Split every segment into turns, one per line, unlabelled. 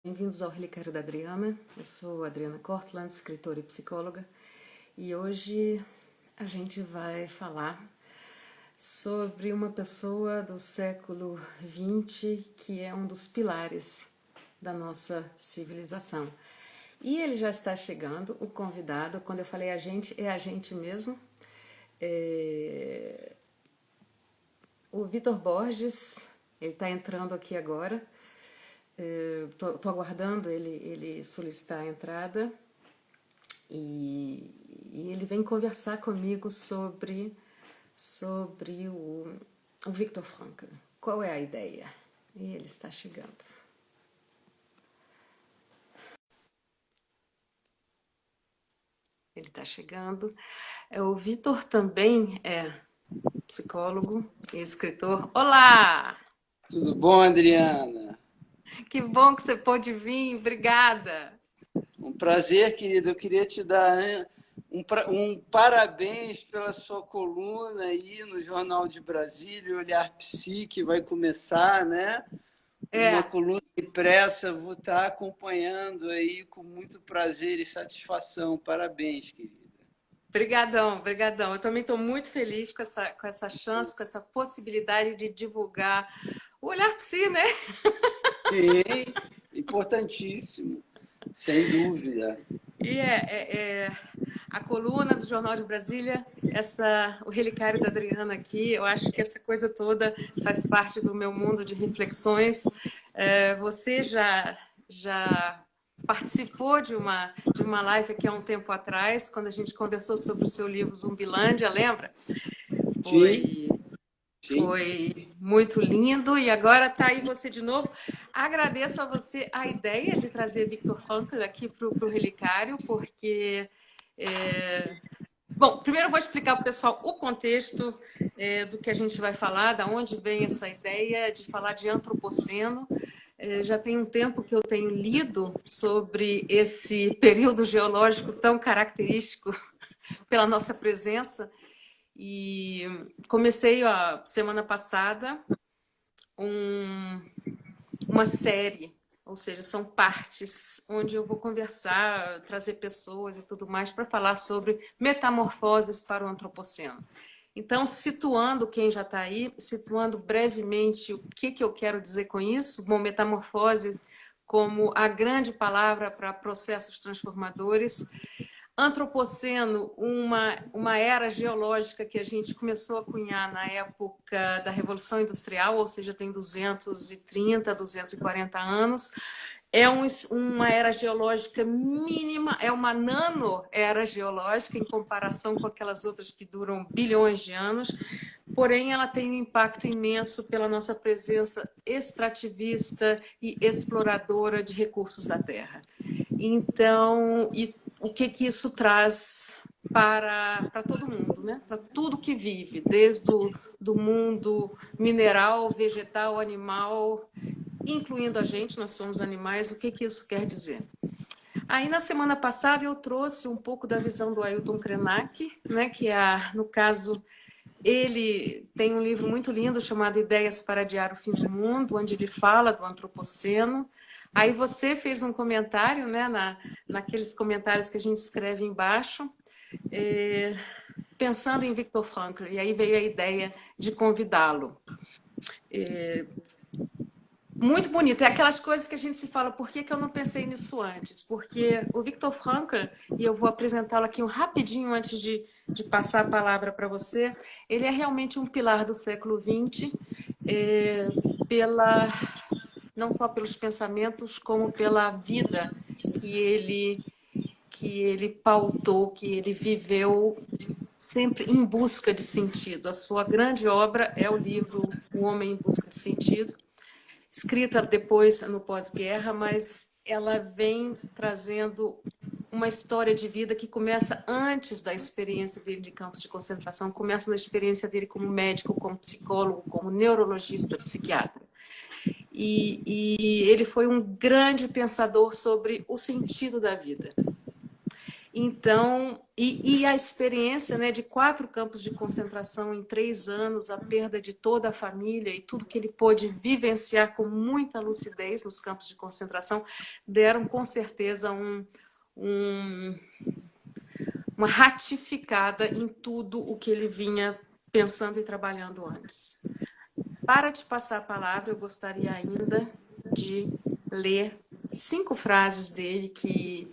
Bem-vindos ao Relicário da Adriana. Eu sou Adriana Cortland, escritora e psicóloga, e hoje a gente vai falar sobre uma pessoa do século XX que é um dos pilares da nossa civilização. E ele já está chegando, o convidado. Quando eu falei a gente, é a gente mesmo. O Vitor Borges, ele está entrando aqui agora. Estou aguardando ele solicitar a entrada e ele vem conversar comigo sobre o Viktor Frankl. Qual é a ideia? E ele está chegando. Ele está chegando. O Vitor também é psicólogo e escritor. Olá!
Tudo bom, Adriana?
Que bom que você pôde vir, obrigada.
Um prazer, querido. Eu queria te dar um parabéns pela sua coluna aí no Jornal de Brasília, Olhar Psi, que vai começar, né? Uma coluna impressa, vou estar acompanhando aí com muito prazer e satisfação. Parabéns, querida.
Brigadão, brigadão. Eu também estou muito feliz com essa chance, com essa possibilidade de divulgar o Olhar Psi, né?
Sim, importantíssimo, sem dúvida.
E a coluna do Jornal de Brasília, o Relicário da Adriana aqui, eu acho que essa coisa toda faz parte do meu mundo de reflexões. Você já participou de uma live aqui há um tempo atrás, quando a gente conversou sobre o seu livro Zumbilândia, lembra?
Sim,
Foi,
sim.
foi muito lindo e agora está aí você de novo. Agradeço a você a ideia de trazer Viktor Frankl aqui para o Relicário, porque... Bom, primeiro eu vou explicar para o pessoal o contexto do que a gente vai falar, da onde vem essa ideia de falar de antropoceno. Já tem um tempo que eu tenho lido sobre esse período geológico tão característico pela nossa presença e comecei a semana passada uma série, ou seja, são partes onde eu vou conversar, trazer pessoas e tudo mais para falar sobre metamorfoses para o antropoceno. Então, situando quem já está aí, situando brevemente o que eu quero dizer com isso. Bom, metamorfose como a grande palavra para processos transformadores. Antropoceno, uma era geológica que a gente começou a cunhar na época da Revolução Industrial, ou seja, tem 230, 240 anos. É uma era geológica mínima, é uma nano-era geológica em comparação com aquelas outras que duram bilhões de anos, porém ela tem um impacto imenso pela nossa presença extrativista e exploradora de recursos da Terra. Então, o que isso traz para todo mundo, né? Para tudo que vive, desde do mundo mineral, vegetal, animal, incluindo a gente, nós somos animais. O que isso quer dizer? Aí, na semana passada, eu trouxe um pouco da visão do Ailton Krenak, né, que no caso, ele tem um livro muito lindo chamado Ideias para Adiar o Fim do Mundo, onde ele fala do antropoceno. Aí você fez um comentário, né, naqueles comentários que a gente escreve embaixo, pensando em Viktor Frankl, e aí veio a ideia de convidá-lo. Muito bonito. É aquelas coisas que a gente se fala, por que eu não pensei nisso antes? Porque o Viktor Frankl, e eu vou apresentá-lo aqui rapidinho antes de passar a palavra para você, ele é realmente um pilar do século XX, não só pelos pensamentos, como pela vida que ele pautou, que ele viveu sempre em busca de sentido. A sua grande obra é o livro O Homem em Busca de Sentido, escrita depois no pós-guerra, mas ela vem trazendo uma história de vida que começa antes da experiência dele de campos de concentração, começa na experiência dele como médico, como psicólogo, como neurologista, psiquiatra. E ele foi um grande pensador sobre o sentido da vida. Então, e a experiência, né, de 4 campos de concentração em 3 anos, a perda de toda a família e tudo que ele pôde vivenciar com muita lucidez nos campos de concentração, deram com certeza uma ratificada em tudo o que ele vinha pensando e trabalhando antes. Para te passar a palavra, eu gostaria ainda de ler 5 frases dele que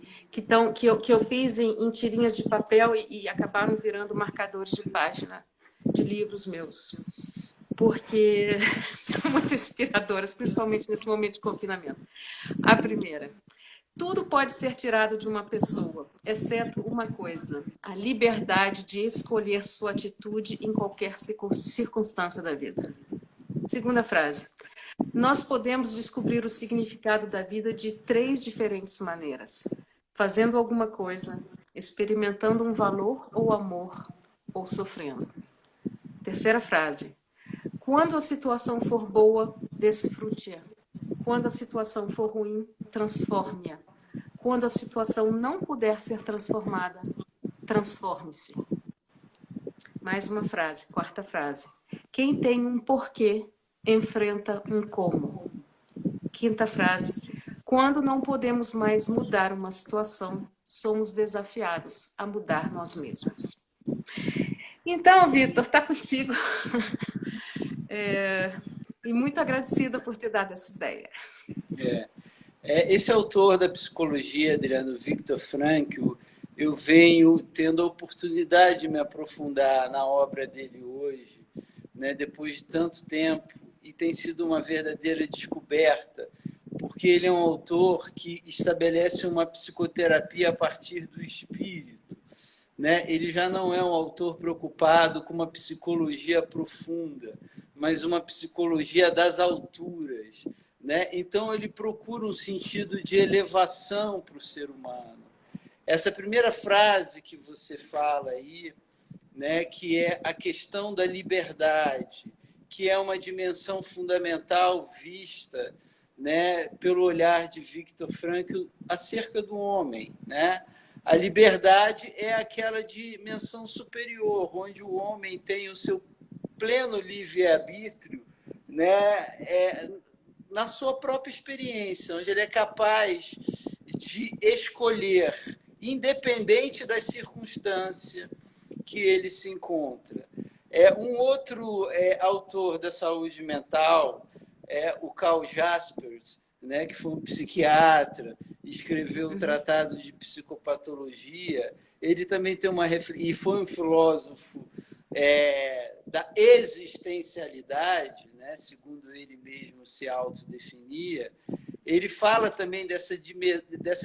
eu fiz em tirinhas de papel e acabaram virando marcadores de página de livros meus, porque são muito inspiradoras, principalmente nesse momento de confinamento. A primeira: tudo pode ser tirado de uma pessoa, exceto uma coisa: a liberdade de escolher sua atitude em qualquer circunstância da vida. Segunda frase: nós podemos descobrir o significado da vida de 3 diferentes maneiras: fazendo alguma coisa, experimentando um valor ou amor, ou sofrendo. Terceira frase: quando a situação for boa, desfrute-a. Quando a situação for ruim, transforme-a. Quando a situação não puder ser transformada, transforme-se. Mais uma frase, quarta frase: quem tem um porquê, enfrenta um como. Quinta frase: quando não podemos mais mudar uma situação, somos desafiados a mudar nós mesmos. Então, Vitor, está contigo. E muito agradecida por ter dado essa ideia.
Esse autor da psicologia, Adriano Viktor Frankl, eu venho tendo a oportunidade de me aprofundar na obra dele hoje, né, depois de tanto tempo, e tem sido uma verdadeira descoberta, porque ele é um autor que estabelece uma psicoterapia a partir do espírito, né? Ele já não é um autor preocupado com uma psicologia profunda, mas uma psicologia das alturas, né? Então, ele procura um sentido de elevação para o ser humano. Essa primeira frase que você fala aí, né, que é a questão da liberdade, que é uma dimensão fundamental vista, né, pelo olhar de Viktor Frankl acerca do homem, né? A liberdade é aquela dimensão superior, onde o homem tem o seu pleno livre-arbítrio, né, na sua própria experiência, onde ele é capaz de escolher, independente das circunstâncias que ele se encontra. Um outro autor da saúde mental é o Karl Jaspers, né, que foi um psiquiatra, escreveu o Tratado de Psicopatologia. Ele também tem e foi um filósofo da existencialidade, né, segundo ele mesmo se autodefinia. Ele fala também dessa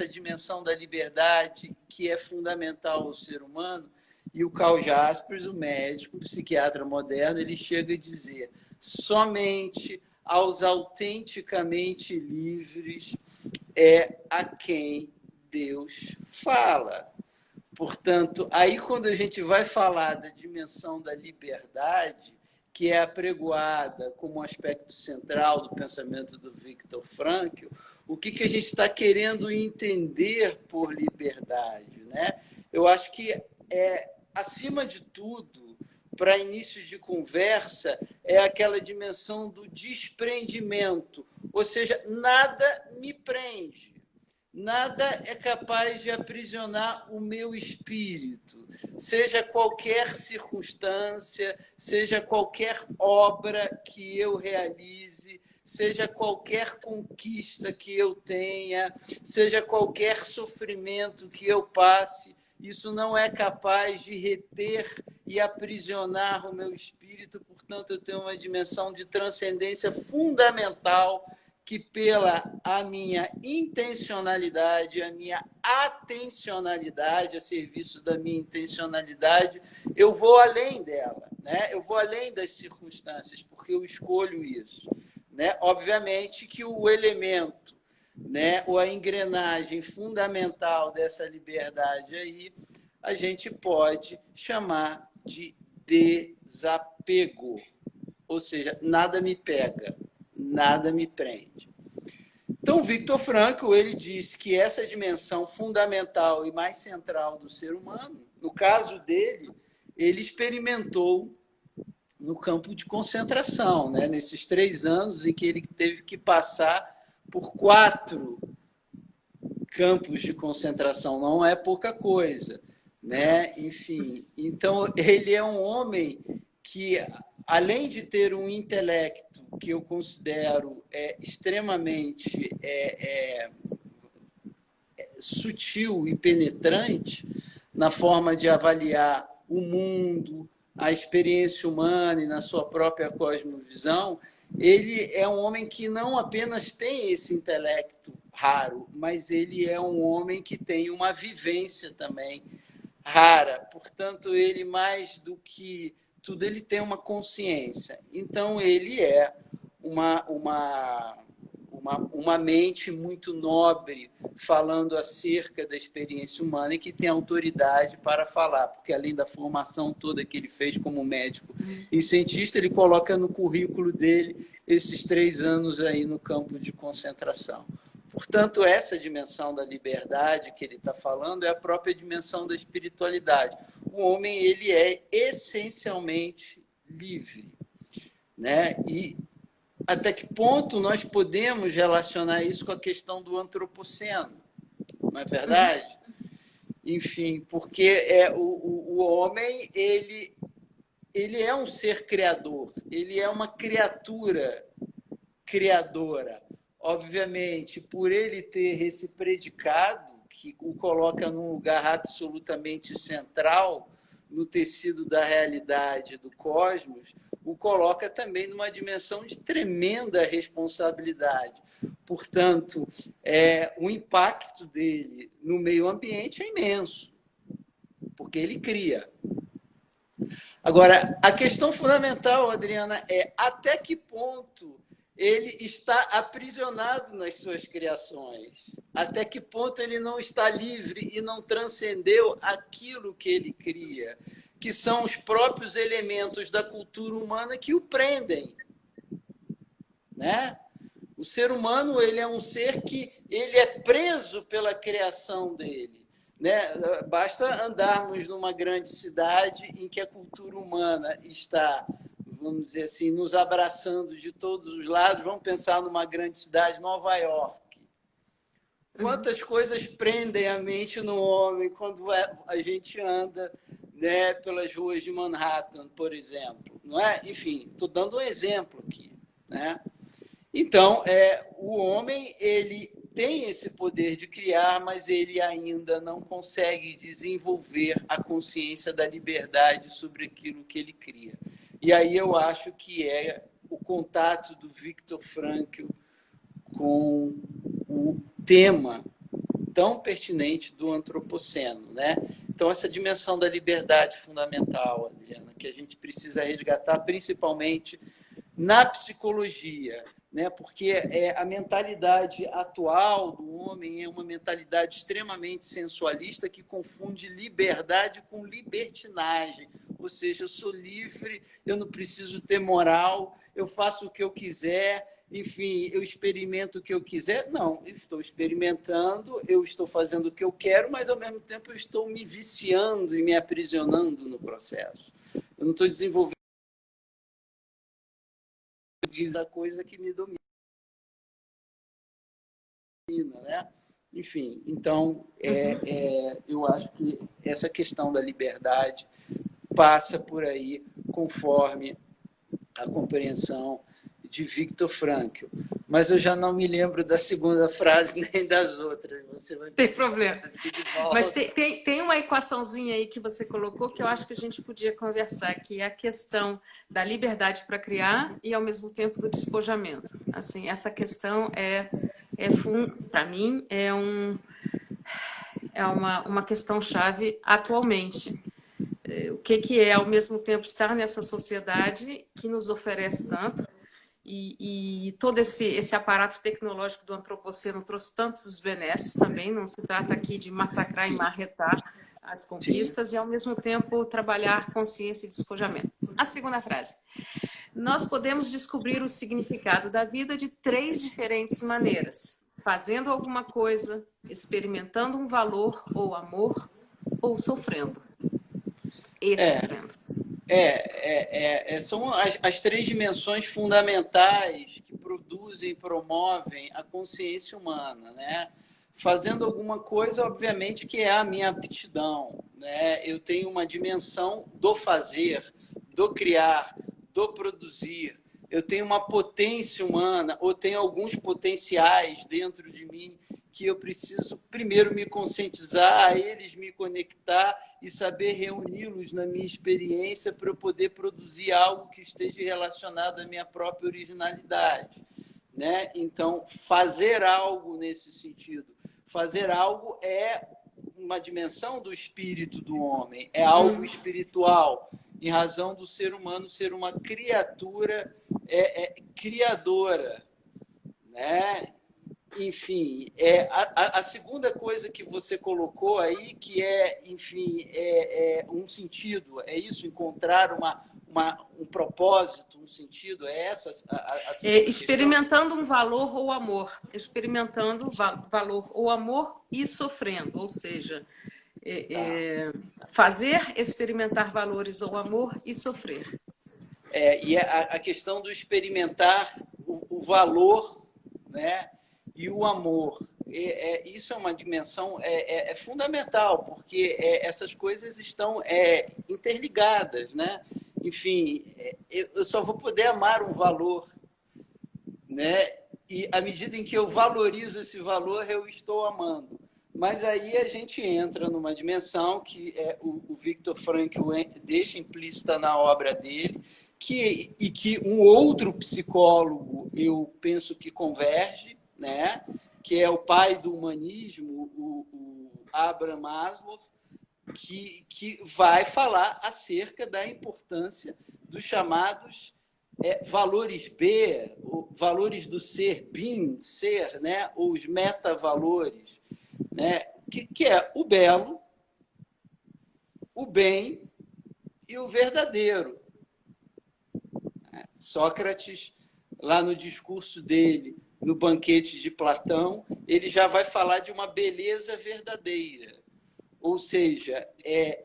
dimensão da liberdade que é fundamental ao ser humano. E o Karl Jaspers, o médico, o psiquiatra moderno, ele chega a dizer: somente aos autenticamente livres é a quem Deus fala. Portanto, aí quando a gente vai falar da dimensão da liberdade, que é apregoada como um aspecto central do pensamento do Viktor Frankl, o que a gente está querendo entender por liberdade, né? Eu acho que acima de tudo, para início de conversa, é aquela dimensão do desprendimento, ou seja, nada me prende. Nada é capaz de aprisionar o meu espírito, seja qualquer circunstância, seja qualquer obra que eu realize, seja qualquer conquista que eu tenha, seja qualquer sofrimento que eu passe, isso não é capaz de reter e aprisionar o meu espírito, portanto, eu tenho uma dimensão de transcendência fundamental que pela a minha intencionalidade, a minha atencionalidade, a serviço da minha intencionalidade, eu vou além dela, né? Eu vou além das circunstâncias, porque eu escolho isso, né? Obviamente que o elemento, né, ou a engrenagem fundamental dessa liberdade aí, a gente pode chamar de desapego, ou seja, nada me pega, nada me prende. Então, Viktor Frankl, ele diz que essa dimensão fundamental e mais central do ser humano, no caso dele, ele experimentou no campo de concentração, né? Nesses 3 anos em que ele teve que passar por 4 campos de concentração, não é pouca coisa, né? Enfim, então ele é um homem que, além de ter um intelecto que eu considero extremamente sutil e penetrante na forma de avaliar o mundo, a experiência humana e na sua própria cosmovisão, ele é um homem que não apenas tem esse intelecto raro, mas ele é um homem que tem uma vivência também rara. Portanto, ele, mais do que tudo, ele tem uma consciência. Então, ele é uma mente muito nobre, falando acerca da experiência humana e que tem autoridade para falar, porque além da formação toda que ele fez como médico e cientista, ele coloca no currículo dele esses 3 anos aí no campo de concentração. Portanto, essa dimensão da liberdade que ele está falando é a própria dimensão da espiritualidade. O homem, ele é essencialmente livre, né? E até que ponto nós podemos relacionar isso com a questão do antropoceno, não é verdade? Enfim, porque o homem, ele é um ser criador, ele é uma criatura criadora. Obviamente, por ele ter esse predicado, que o coloca num lugar absolutamente central no tecido da realidade do cosmos, o coloca também numa dimensão de tremenda responsabilidade. Portanto, o impacto dele no meio ambiente é imenso, porque ele cria. Agora, a questão fundamental, Adriana, é até que ponto ele está aprisionado nas suas criações, até que ponto ele não está livre e não transcendeu aquilo que ele cria, que são os próprios elementos da cultura humana que o prendem, né? O ser humano, ele é um ser que ele é preso pela criação dele, né? Basta andarmos numa grande cidade em que a cultura humana está, vamos dizer assim, nos abraçando de todos os lados. Vamos pensar numa grande cidade, Nova York. Quantas coisas prendem a mente no homem quando a gente anda, né, pelas ruas de Manhattan, por exemplo, não é? Enfim, estou dando um exemplo aqui, né? Então, o homem, ele tem esse poder de criar, mas ele ainda não consegue desenvolver a consciência da liberdade sobre aquilo que ele cria. E aí eu acho que é o contato do Viktor Frankl com o tema tão pertinente do antropoceno, né? Então, essa dimensão da liberdade fundamental, Adriana, que a gente precisa resgatar, principalmente na psicologia, né? Porque a mentalidade atual do homem é uma mentalidade extremamente sensualista que confunde liberdade com libertinagem. Ou seja, eu sou livre, eu não preciso ter moral, eu faço o que eu quiser, enfim, eu experimento o que eu quiser. Não, eu estou experimentando, eu estou fazendo o que eu quero, mas, ao mesmo tempo, eu estou me viciando e me aprisionando no processo. Eu não estou desenvolvendo a coisa que me domina, né? Enfim, então, eu acho que essa questão da liberdade passa por aí, conforme a compreensão de Viktor Frankl. Mas eu já não me lembro da segunda frase nem das outras. Você vai
tem problema. Mas tem uma equaçãozinha aí que você colocou que eu acho que a gente podia conversar, que é a questão da liberdade para criar e, ao mesmo tempo, do despojamento. Assim, essa questão para mim, uma questão-chave atualmente. O que é, ao mesmo tempo, estar nessa sociedade que nos oferece tanto, e todo esse aparato tecnológico do antropoceno trouxe tantos benesses também. Não se trata aqui de massacrar e marretar as conquistas. Sim. E, ao mesmo tempo, trabalhar consciência e despojamento. A segunda frase. Nós podemos descobrir o significado da vida de 3 diferentes maneiras. fazendo alguma coisa, experimentando um valor ou amor, ou sofrendo e
É,
sofrendo.
são as três dimensões fundamentais que produzem e promovem a consciência humana, né? Fazendo alguma coisa, obviamente, que é a minha aptidão, né? Eu tenho uma dimensão do fazer, do criar, do produzir. Eu tenho uma potência humana, ou tenho alguns potenciais dentro de mim que eu preciso primeiro me conscientizar, a eles me conectar e saber reuni-los na minha experiência para eu poder produzir algo que esteja relacionado à minha própria originalidade, né? Então, fazer algo nesse sentido. Fazer algo é uma dimensão do espírito do homem, é algo espiritual, em razão do ser humano ser uma criatura criadora, né? Enfim, a segunda coisa que você colocou aí, que enfim, um sentido, é isso, encontrar um propósito, um sentido, é essa a segunda questão?
Experimentando um valor ou amor, experimentando valor ou amor e sofrendo, ou seja,
Tá.
fazer, experimentar valores ou amor e sofrer.
E a questão do experimentar o valor, né, e o amor. Isso é uma dimensão fundamental, porque essas coisas estão interligadas, né? Enfim, eu só vou poder amar um valor, né? E à medida em que eu valorizo esse valor, eu estou amando. Mas aí a gente entra numa dimensão que o Viktor Frankl deixa implícita na obra dele, e que um outro psicólogo, eu penso que converge, né? Que é o pai do humanismo, o Abraham Maslow, que vai falar acerca da importância dos chamados valores B, valores do ser, being, ser, né? Ou os metavalores, né? Que é o belo, o bem e o verdadeiro. Sócrates, lá no discurso dele, no banquete de Platão, ele já vai falar de uma beleza verdadeira. Ou seja,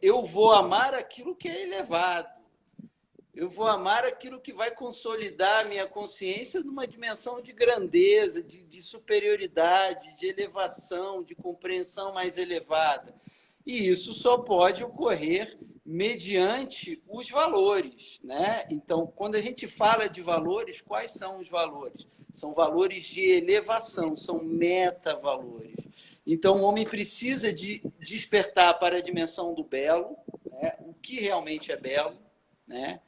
eu vou amar aquilo que é elevado. Eu vou amar aquilo que vai consolidar a minha consciência numa dimensão de grandeza, de superioridade, de elevação, de compreensão mais elevada. E isso só pode ocorrer mediante os valores, né? Então, quando a gente fala de valores, quais são os valores? São valores de elevação, são metavalores. Então, o homem precisa de despertar para a dimensão do belo, né? O que realmente é belo, né?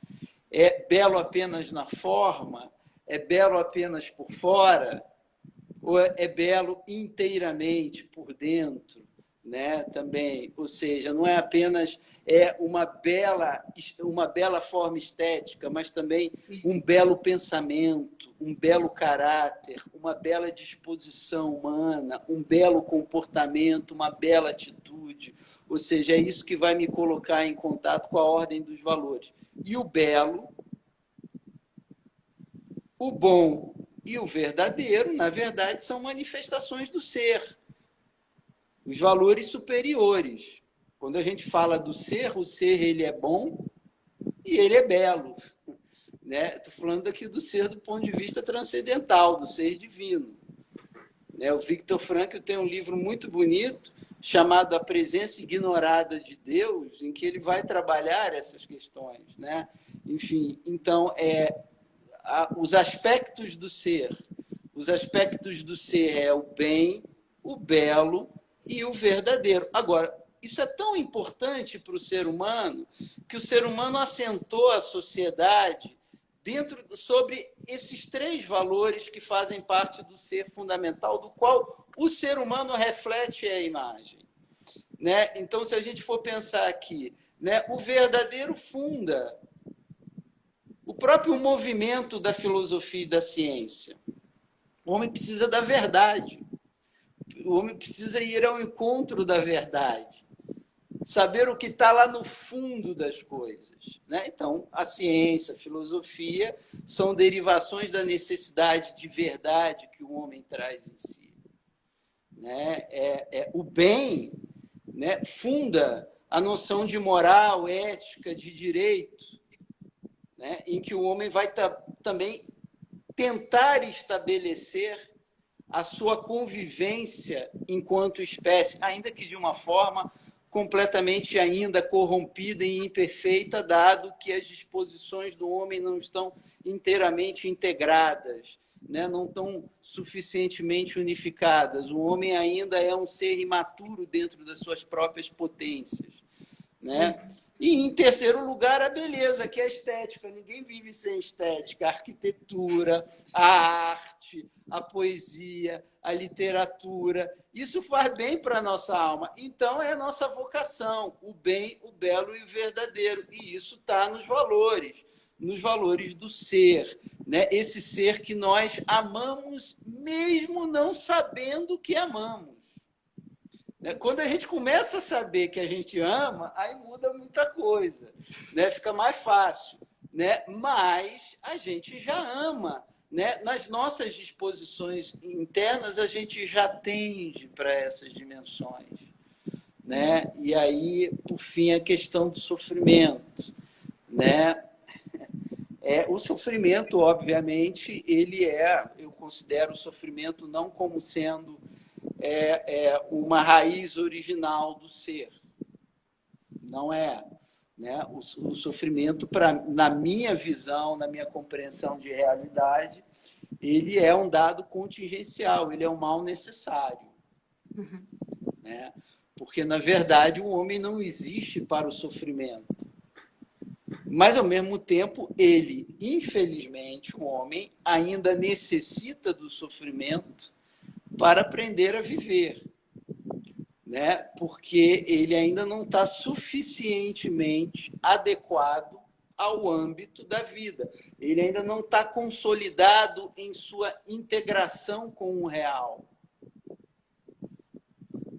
É belo apenas na forma? É belo apenas por fora? Ou é belo inteiramente por dentro, né? Também, ou seja, não é apenas uma bela forma estética, mas também um belo pensamento, um belo caráter, uma bela disposição humana, um belo comportamento, uma bela atitude. Ou seja, é isso que vai me colocar em contato com a ordem dos valores. E o belo, o bom e o verdadeiro, na verdade, são manifestações do ser, os valores superiores. Quando a gente fala do ser, o ser ele é bom e ele é belo, né? Estou falando aqui do ser do ponto de vista transcendental, do ser divino. O Viktor Frankl tem um livro muito bonito chamado A Presença Ignorada de Deus, em que ele vai trabalhar essas questões, né? Enfim, então os aspectos do ser. Os aspectos do ser é o bem, o belo e o verdadeiro. Agora, isso é tão importante para o ser humano que o ser humano assentou a sociedade sobre esses três valores que fazem parte do ser fundamental, do qual o ser humano reflete a imagem, né? Então, se a gente for pensar aqui, né, o verdadeiro funda o próprio movimento da filosofia e da ciência. O homem precisa da verdade. O homem precisa ir ao encontro da verdade. Saber o que está lá no fundo das coisas, né? Então, a ciência, a filosofia são derivações da necessidade de verdade que o homem traz em si. né? O bem, né, funda a noção de moral, ética, de direito, né, em que o homem vai também tentar estabelecer a sua convivência enquanto espécie, ainda que de uma forma completamente ainda corrompida e imperfeita, dado que as disposições do homem não estão inteiramente integradas, né? Não estão suficientemente unificadas. O homem ainda é um ser imaturo dentro das suas próprias potências, né? E, em terceiro lugar, a beleza, que é a estética. Ninguém vive sem estética. A arquitetura, a arte, a poesia, a literatura. Isso faz bem para a nossa alma. Então, é a nossa vocação, o bem, o belo e o verdadeiro. E isso está nos valores do ser, né? Esse ser que nós amamos, mesmo não sabendo que amamos. Quando a gente começa a saber que a gente ama, aí muda muita coisa, né? Fica mais fácil, né? Mas a gente já ama, né? Nas nossas disposições internas, a gente já tende para essas dimensões, né? E aí, por fim, a questão do sofrimento, né? O sofrimento, obviamente, eu considero o sofrimento não como sendo uma raiz original do ser. Não é. Né? O sofrimento, na minha visão, na minha compreensão de realidade, ele é um dado contingencial, ele é um mal necessário.
Uhum.
Né? Porque, na verdade, o homem não existe para o sofrimento. Mas, ao mesmo tempo, infelizmente, o homem ainda necessita do sofrimento para aprender a viver, né? Porque ele ainda não está suficientemente adequado ao âmbito da vida. Ele ainda não está consolidado em sua integração com o real,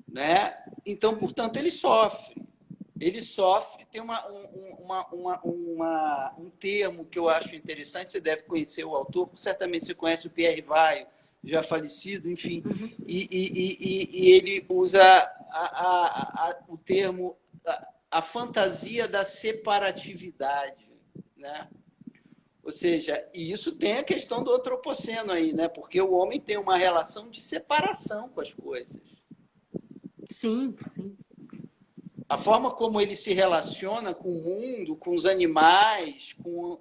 né? Então, portanto, ele sofre. Ele sofre. Tem um termo que eu acho interessante, você deve conhecer o autor, certamente você conhece o Pierre Vaillant, já falecido, enfim, e ele usa o termo a fantasia da separatividade, né? Ou seja, e isso tem a questão do antropoceno aí, né? Porque o homem tem uma relação de separação com as coisas.
Sim, sim.
A forma como ele se relaciona com o mundo, com os animais, com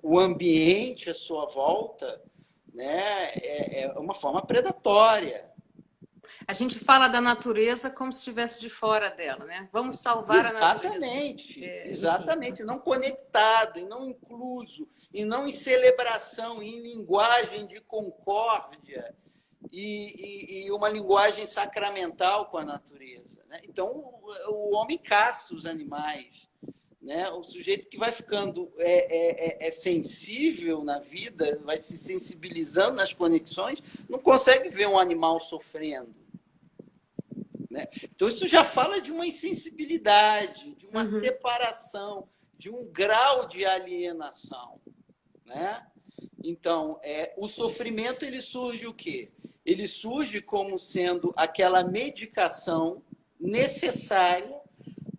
o ambiente à sua volta, né, é uma forma predatória.
A gente fala da natureza como se estivesse de fora dela, né? Vamos salvar a natureza.
Exatamente. Não conectado, e não incluso, e não em celebração, em linguagem de concórdia e uma linguagem sacramental com a natureza, né? Então, o homem caça os animais, né? O sujeito que vai ficando sensível na vida, vai se sensibilizando nas conexões, não consegue ver um animal sofrendo, né? Então, isso já fala de uma insensibilidade, de uma separação, de um grau de alienação, né? Então, o sofrimento, ele surge o quê? Ele surge como sendo aquela medicação necessária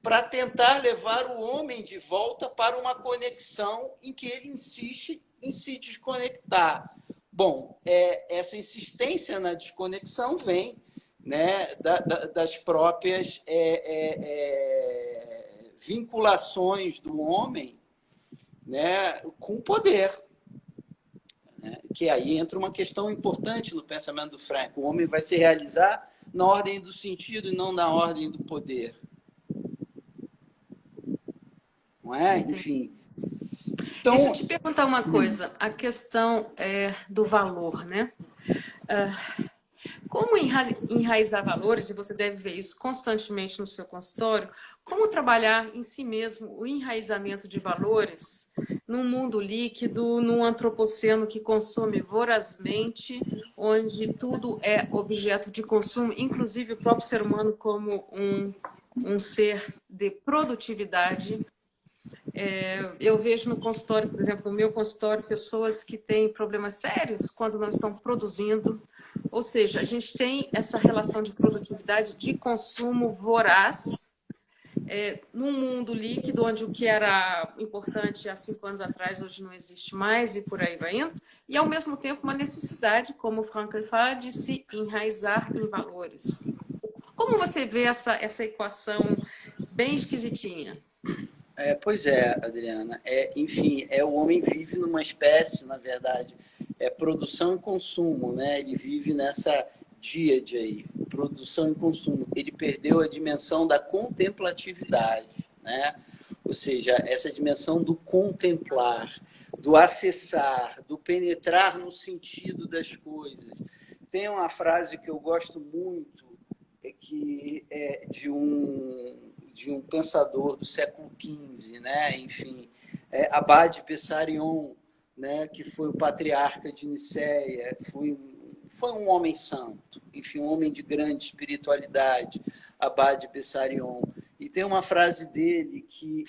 para tentar levar o homem de volta para uma conexão em que ele insiste em se desconectar. Bom, essa insistência na desconexão vem, né, das próprias vinculações do homem, né, com o poder. Né, que aí entra uma questão importante no pensamento do Frank. O homem vai se realizar na ordem do sentido e não na ordem do poder. Não é? Enfim.
Então, deixa eu te perguntar uma coisa. A questão do valor, né? Como enraizar valores, e você deve ver isso constantemente no seu consultório, como trabalhar em si mesmo o enraizamento de valores num mundo líquido, num antropoceno que consome vorazmente, onde tudo é objeto de consumo, inclusive o próprio ser humano como um ser de produtividade. Eu vejo no consultório, por exemplo, no meu consultório, pessoas que têm problemas sérios quando não estão produzindo. Ou seja, a gente tem essa relação de produtividade, de consumo voraz, num mundo líquido, onde o que era importante há 5 anos atrás, hoje não existe mais, e por aí vai indo. E, ao mesmo tempo, uma necessidade, como o Frankl fala, de se enraizar em valores. Como você vê essa equação bem esquisitinha?
Pois é, Adriana. Enfim, o homem vive numa espécie, na verdade, produção e consumo, né? Ele vive nessa díade aí, produção e consumo. Ele perdeu a dimensão da contemplatividade, né? Ou seja, essa dimensão do contemplar, do acessar, do penetrar no sentido das coisas. Tem uma frase que eu gosto muito, que é de um pensador do século XV, né? Enfim, Abade Bessarion, né? Que foi o patriarca de Nicéia, foi um homem santo, enfim, um homem de grande espiritualidade, Abade Bessarion. E tem uma frase dele que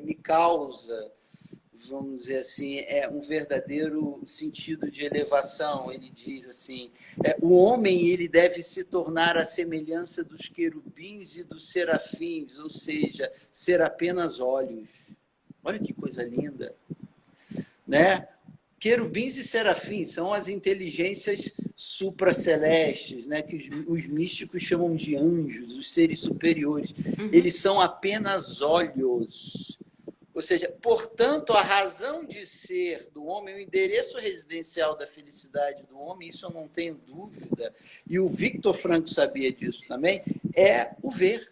me causa, vamos dizer assim, um verdadeiro sentido de elevação. Ele diz assim, o homem ele deve se tornar a semelhança dos querubins e dos serafins, ou seja, ser apenas olhos. Olha que coisa linda, né? Querubins e serafins são as inteligências supracelestes, né? Que os místicos chamam de anjos, os seres superiores. Eles são apenas olhos. Ou seja, portanto, a razão de ser do homem, o endereço residencial da felicidade do homem, isso eu não tenho dúvida, e o Viktor Frankl sabia disso também, é o ver.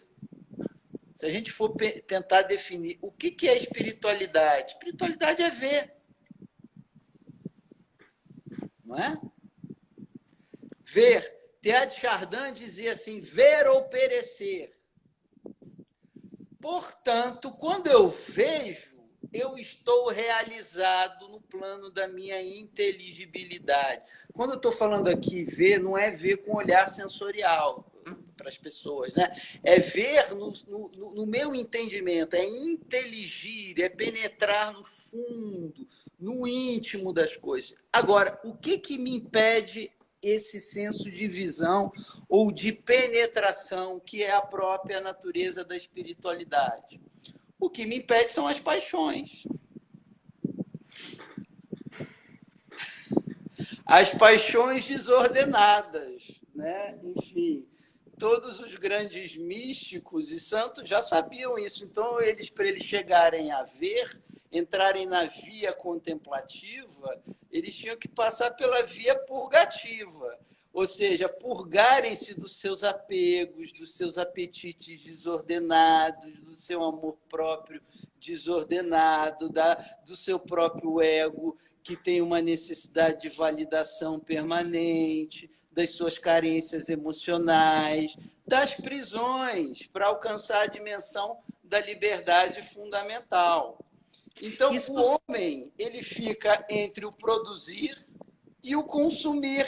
Se a gente for tentar definir o que é espiritualidade, espiritualidade é ver. Não é? Ver. Teilhard de Chardin dizia assim, ver ou perecer. Portanto, quando eu vejo, eu estou realizado no plano da minha inteligibilidade. Quando eu estou falando aqui ver, não é ver com olhar sensorial para as pessoas, né? É ver no meu entendimento, é inteligir, é penetrar no fundo, no íntimo das coisas. Agora, o que me impede esse senso de visão ou de penetração que é a própria natureza da espiritualidade? O que me impede são as paixões. As paixões desordenadas, né? Enfim, todos os grandes místicos e santos já sabiam isso. Então, para eles chegarem a ver, entrarem na via contemplativa, eles tinham que passar pela via purgativa, ou seja, purgarem-se dos seus apegos, dos seus apetites desordenados, do seu amor próprio desordenado, do seu próprio ego, que tem uma necessidade de validação permanente, das suas carências emocionais, das prisões, para alcançar a dimensão da liberdade fundamental. Então, o homem ele fica entre o produzir e o consumir,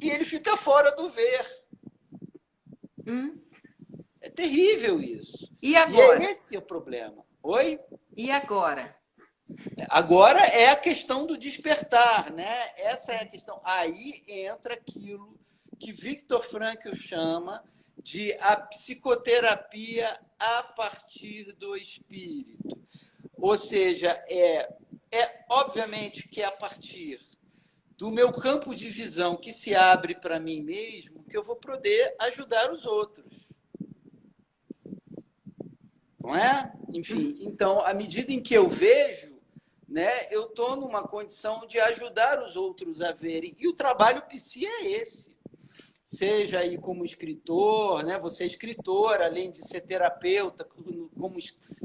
e ele fica fora do ver. É terrível isso.
E agora?
E esse é o problema. Oi?
E agora?
Agora é a questão do despertar, né? Essa é a questão. Aí entra aquilo que Viktor Frankl chama de a psicoterapia a partir do espírito. Ou seja, obviamente que é a partir do meu campo de visão que se abre para mim mesmo que eu vou poder ajudar os outros. Não é? Enfim, então, à medida em que eu vejo, né, eu estou numa condição de ajudar os outros a verem. E o trabalho psi é esse. Seja aí como escritor, né? Você é escritora, além de ser terapeuta, como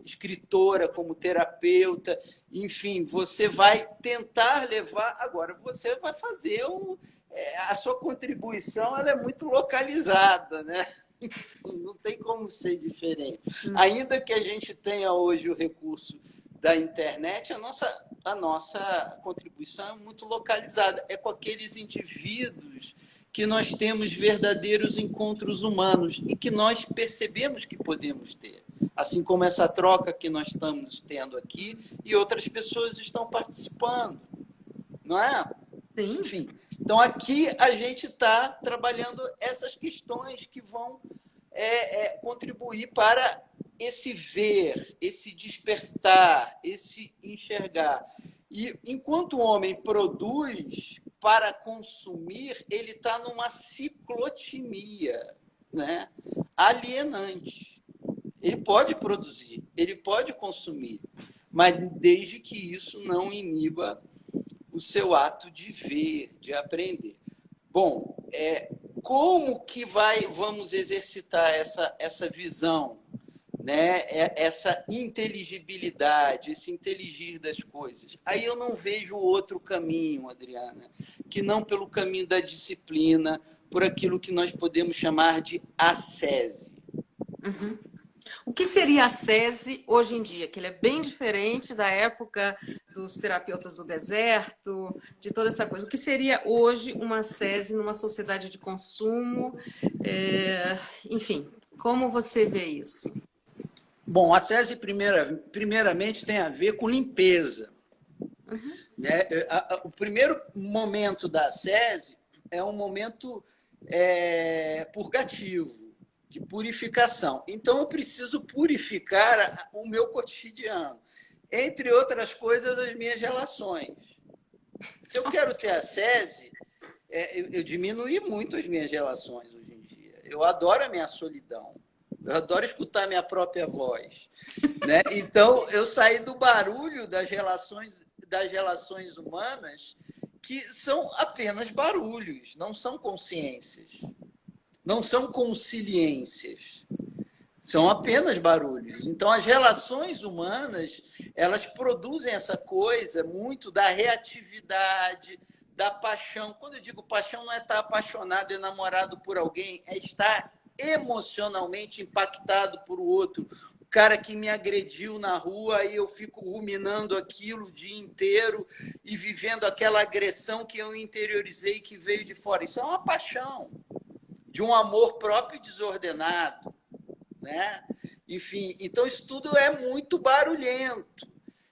escritora, como terapeuta, enfim, você vai tentar levar. Agora, você vai fazer a sua contribuição, ela é muito localizada, né? Não tem como ser diferente. Ainda que a gente tenha hoje o recurso da internet, a nossa contribuição é muito localizada. É com aqueles indivíduos que nós temos verdadeiros encontros humanos e que nós percebemos que podemos ter. assim como essa troca que nós estamos tendo aqui e outras pessoas estão participando, não é?
Sim.
Enfim, então aqui a gente está trabalhando essas questões que vão contribuir para esse ver, esse despertar, esse enxergar. E enquanto o homem produz para consumir, ele está numa ciclotimia, né? Alienante. Ele pode produzir, ele pode consumir, mas desde que isso não iniba o seu ato de ver, de aprender. Bom, como que vamos exercitar essa visão, né? Essa inteligibilidade, esse inteligir das coisas? Aí eu não vejo outro caminho, Adriana, que não pelo caminho da disciplina, por aquilo que nós podemos chamar de ascese.
Uhum. O que seria a SESI hoje em dia? Que ele é bem diferente da época dos terapeutas do deserto, de toda essa coisa. O que seria hoje uma SESI numa sociedade de consumo? Enfim, como você vê isso?
Bom, a SESI, primeiramente, tem a ver com limpeza.
Uhum.
Né? O primeiro momento da SESI é um momento purgativo, de purificação. Então, eu preciso purificar o meu cotidiano. Entre outras coisas, as minhas relações. Se eu quero ter a SESI, eu diminuí muito as minhas relações hoje em dia. Eu adoro a minha solidão. Eu adoro escutar a minha própria voz. Né? Então, eu saí do barulho das relações humanas, que são apenas barulhos, não são consciências. Não são consciências, são apenas barulhos. Então, as relações humanas, elas produzem essa coisa muito da reatividade, da paixão. Quando eu digo paixão, não é estar apaixonado e enamorado por alguém, é estar emocionalmente impactado por o outro. O cara que me agrediu na rua, aí eu fico ruminando aquilo o dia inteiro e vivendo aquela agressão que eu interiorizei, que veio de fora. Isso é uma paixão. De um amor próprio desordenado, né? Enfim, então isso tudo é muito barulhento.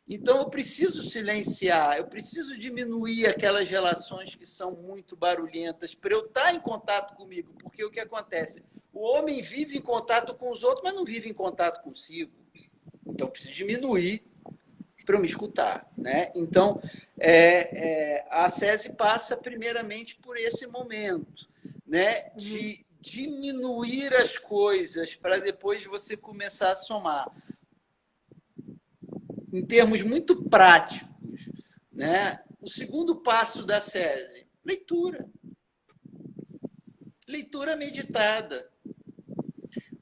Então eu preciso silenciar, eu preciso diminuir aquelas relações que são muito barulhentas para eu estar em contato comigo, porque o que acontece? O homem vive em contato com os outros, mas não vive em contato consigo. Então eu preciso diminuir para eu me escutar, né? Então a SESI passa primeiramente por esse momento, né, de diminuir as coisas para depois você começar a somar. Em termos muito práticos, né? O segundo passo da SESI, leitura. Leitura meditada.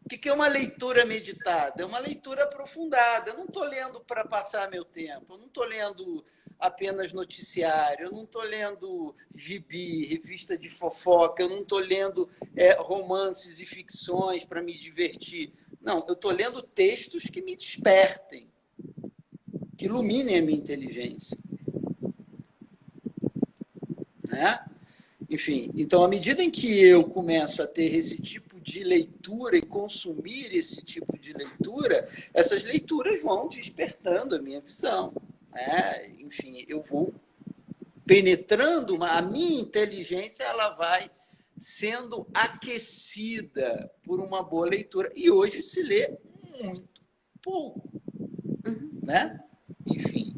O que é uma leitura meditada? É uma leitura aprofundada. Eu não estou lendo para passar meu tempo, eu não estou lendo apenas noticiário, eu não estou lendo gibi, revista de fofoca, eu não estou lendo romances e ficções para me divertir. Não, eu estou lendo textos que me despertem, que iluminem a minha inteligência. Né? Enfim, então, à medida em que eu começo a ter esse tipo de leitura e consumir esse tipo de leitura, essas leituras vão despertando a minha visão. Né? Enfim, eu vou penetrando, a minha inteligência ela vai sendo aquecida por uma boa leitura. E hoje se lê muito pouco. Né? Enfim.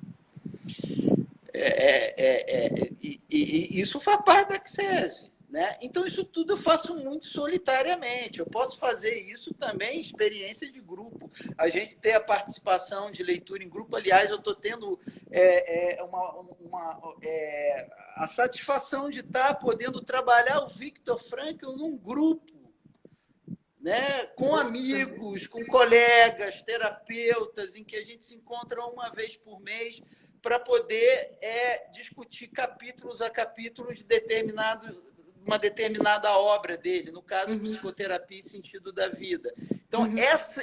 E isso faz parte da SESI. Né? Então, isso tudo eu faço muito solitariamente. Eu posso fazer isso também em experiência de grupo. A gente tem a participação de leitura em grupo. Aliás, eu estou tendo a satisfação de estar podendo trabalhar o Viktor Frankl num grupo, né? Com amigos, com colegas, terapeutas, em que a gente se encontra uma vez por mês para poder discutir capítulos a capítulos de uma determinada obra dele, no caso, Psicoterapia e Sentido da Vida. Então,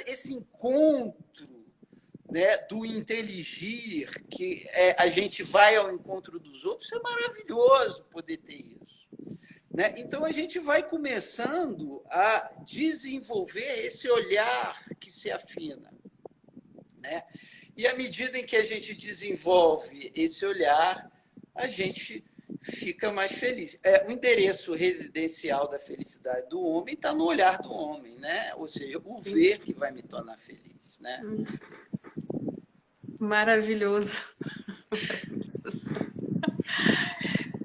esse encontro, né, do inteligir, que a gente vai ao encontro dos outros, é maravilhoso poder ter isso. Né? Então, a gente vai começando a desenvolver esse olhar que se afina. né? E à medida em que a gente desenvolve esse olhar, a gente fica mais feliz. O endereço residencial da felicidade do homem está no olhar do homem, né? Ou seja, o ver que vai me tornar feliz, né?
Maravilhoso.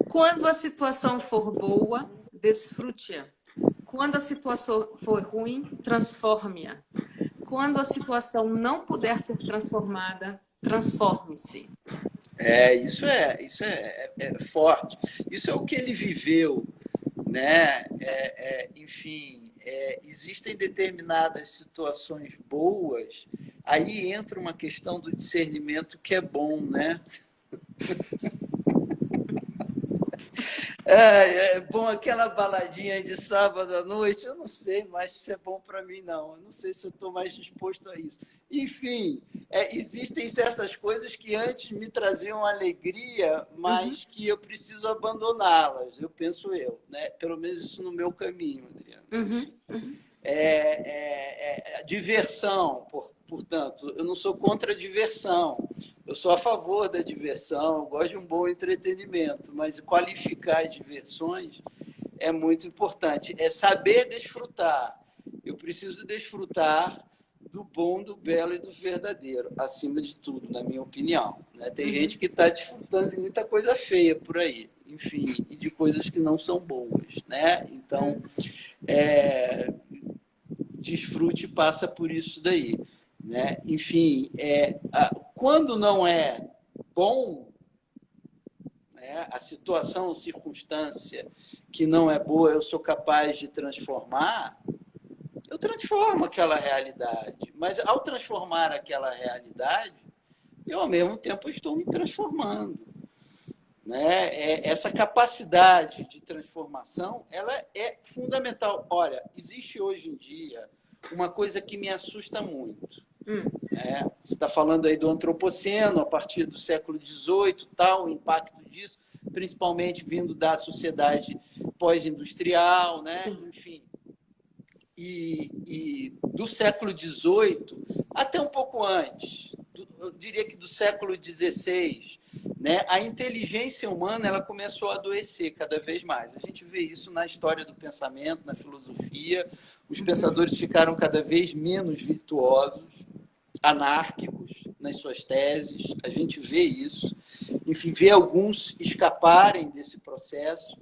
Quando a situação for boa, desfrute-a. Quando a situação for ruim, transforme-a. Quando a situação não puder ser transformada, transforme-se.
Isso é forte. Isso é o que ele viveu, né? Enfim, existem determinadas situações boas, aí entra uma questão do discernimento que é bom, né? Bom, aquela baladinha de sábado à noite, eu não sei mais se é bom para mim, não. Eu não sei se eu estou mais disposto a isso. Enfim, existem certas coisas que antes me traziam alegria, mas que eu preciso abandoná-las, penso eu, né? Pelo menos isso no meu caminho, Adriana. Diversão, portanto, eu não sou contra a diversão, eu sou a favor da diversão, eu gosto de um bom entretenimento, mas qualificar as diversões é muito importante, é saber desfrutar. Eu preciso desfrutar do bom, do belo e do verdadeiro, acima de tudo, na minha opinião, né? Tem gente que está desfrutando de muita coisa feia por aí, enfim, e de coisas que não são boas, né? Então, desfrute passa por isso daí, né? Enfim, quando não é bom, né, a situação, a circunstância que não é boa, eu sou capaz de transformar, eu transformo aquela realidade. Mas ao transformar aquela realidade, eu ao mesmo tempo estou me transformando, né? Essa capacidade de transformação, ela é fundamental. Olha, existe hoje em dia uma coisa que me assusta muito. Você está falando aí do antropoceno, a partir do século XVIII, tal, o impacto disso, principalmente vindo da sociedade pós-industrial, né? Enfim. E do século XVIII até um pouco antes, eu diria que do século XVI, né, a inteligência humana ela começou a adoecer cada vez mais. A gente vê isso na história do pensamento, na filosofia. Os pensadores ficaram cada vez menos virtuosos, anárquicos nas suas teses. A gente vê isso. Enfim, vê alguns escaparem desse processo,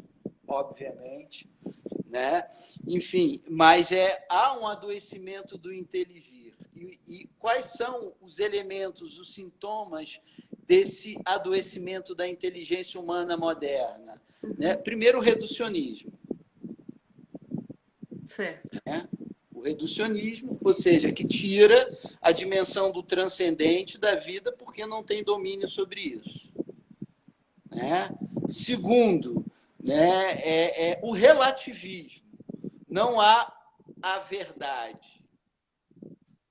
obviamente, né? Enfim, mas há um adoecimento do inteligir. E quais são os elementos, os sintomas desse adoecimento da inteligência humana moderna? Né? Primeiro, o reducionismo.
Certo.
Né? O reducionismo, ou seja, que tira a dimensão do transcendente da vida porque não tem domínio sobre isso. Né? Segundo, né, o relativismo. Não há a verdade.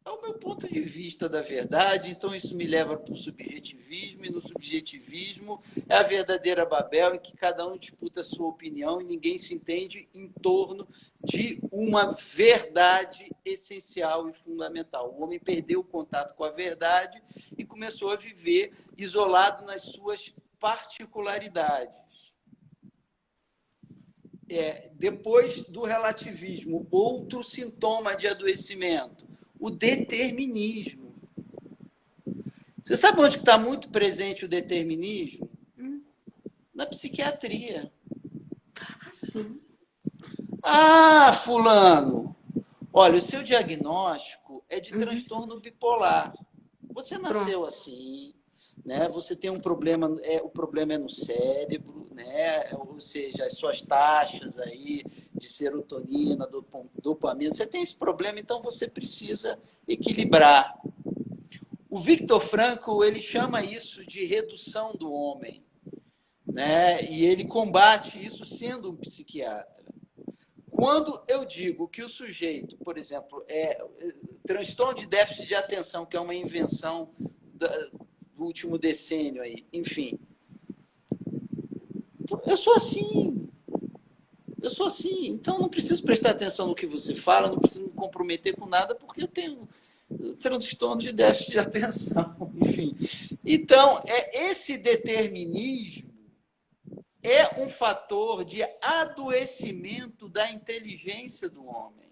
É o meu ponto de vista da verdade, então isso me leva para o subjetivismo, e no subjetivismo é a verdadeira Babel, em que cada um disputa a sua opinião e ninguém se entende em torno de uma verdade essencial e fundamental. O homem perdeu o contato com a verdade e começou a viver isolado nas suas particularidades. Depois do relativismo, outro sintoma de adoecimento, o determinismo. Você sabe onde está muito presente o determinismo? Na psiquiatria.
Sim.
Fulano, olha, o seu diagnóstico é de transtorno bipolar. Você nasceu assim, né? Você tem um problema, o problema é no cérebro, né? Ou seja, as suas taxas aí de serotonina, dopamina, você tem esse problema, então você precisa equilibrar. O Viktor Frankl, ele chama isso de redução do homem, né? E ele combate isso sendo um psiquiatra. Quando eu digo que o sujeito, por exemplo, transtorno de déficit de atenção, que é uma invenção do último decênio aí, enfim. Eu sou assim. Então não preciso prestar atenção no que você fala, não preciso me comprometer com nada, porque eu tenho transtorno de déficit de atenção, enfim. Então, esse determinismo é um fator de adoecimento da inteligência do homem